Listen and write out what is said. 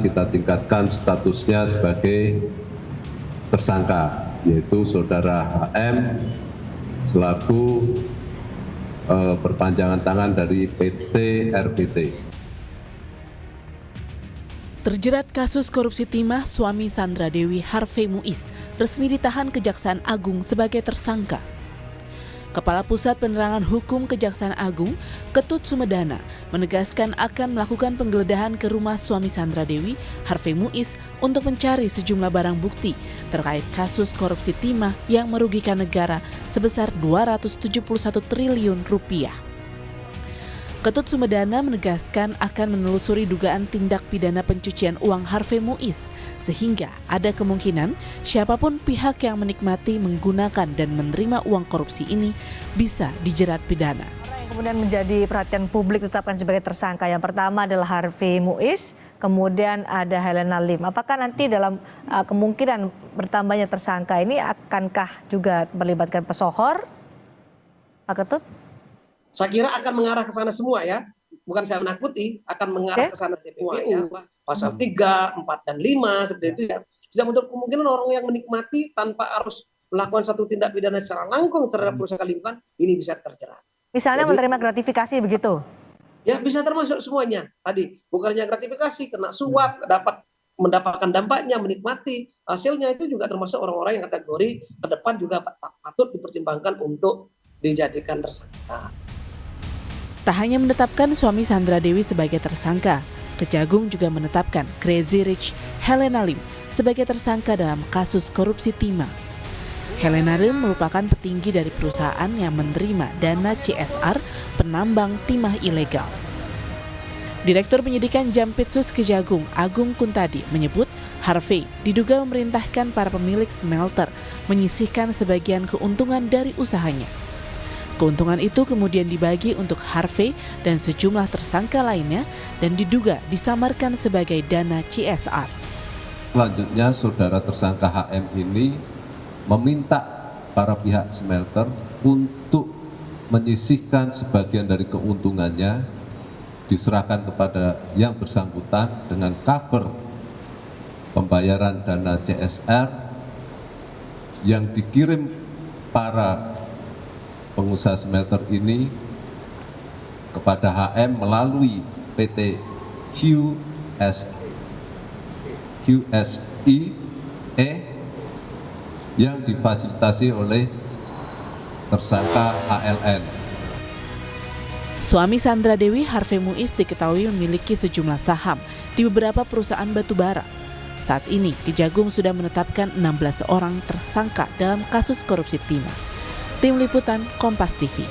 kita tingkatkan statusnya sebagai tersangka, yaitu saudara HM selaku perpanjangan tangan dari PT RBT. Terjerat kasus korupsi timah, suami Sandra Dewi Harvey Muiz resmi ditahan Kejaksaan Agung sebagai tersangka. Kepala Pusat Penerangan Hukum Kejaksaan Agung, Ketut Sumedana, menegaskan akan melakukan penggeledahan ke rumah suami Sandra Dewi, Harvey Muiz, untuk mencari sejumlah barang bukti terkait kasus korupsi timah yang merugikan negara sebesar 271 triliun rupiah. Ketut Sumedana menegaskan akan menelusuri dugaan tindak pidana pencucian uang Harvey Muiz, sehingga ada kemungkinan siapapun pihak yang menikmati, menggunakan dan menerima uang korupsi ini bisa dijerat pidana. Orang yang kemudian menjadi perhatian publik ditetapkan sebagai tersangka, yang pertama adalah Harvey Muiz, kemudian ada Helena Lim. Apakah nanti dalam kemungkinan bertambahnya tersangka ini akankah juga melibatkan pesohor, Pak Ketut? Saya kira akan mengarah ke sana semua ya. Bukan saya menakuti, akan mengarah ke sana semua ya. Pasal 3, 4, dan 5 seperti itu ya. Tidak menutup kemungkinan orang yang menikmati tanpa harus melakukan satu tindak pidana secara langsung terhadap perusahaan lingkungan, ini bisa terjerat. Misalnya menerima gratifikasi begitu? Ya bisa termasuk semuanya. Tadi bukannya gratifikasi, kena suap, mendapatkan dampaknya, menikmati hasilnya, itu juga termasuk orang-orang yang kategori ke depan juga patut dipertimbangkan untuk dijadikan tersangka. Tak hanya menetapkan suami Sandra Dewi sebagai tersangka, Kejagung juga menetapkan Crazy Rich Helena Lim sebagai tersangka dalam kasus korupsi timah. Helena Lim merupakan petinggi dari perusahaan yang menerima dana CSR penambang timah ilegal. Direktur Penyidikan Jampitsus Kejagung, Agung Kuntadi, menyebut Harvey diduga memerintahkan para pemilik smelter menyisihkan sebagian keuntungan dari usahanya. Keuntungan itu kemudian dibagi untuk Harvey dan sejumlah tersangka lainnya dan diduga disamarkan sebagai dana CSR. Selanjutnya, saudara tersangka HM ini meminta para pihak smelter untuk menyisihkan sebagian dari keuntungannya diserahkan kepada yang bersangkutan dengan cover pembayaran dana CSR yang dikirim para pengusaha smelter ini kepada HM melalui PT QSIE yang difasilitasi oleh tersangka ALN. Suami Sandra Dewi, Harvey Muiz, diketahui memiliki sejumlah saham di beberapa perusahaan batubara. Saat ini, Kejagung sudah menetapkan 16 orang tersangka dalam kasus korupsi timah. Tim Liputan Kompas TV.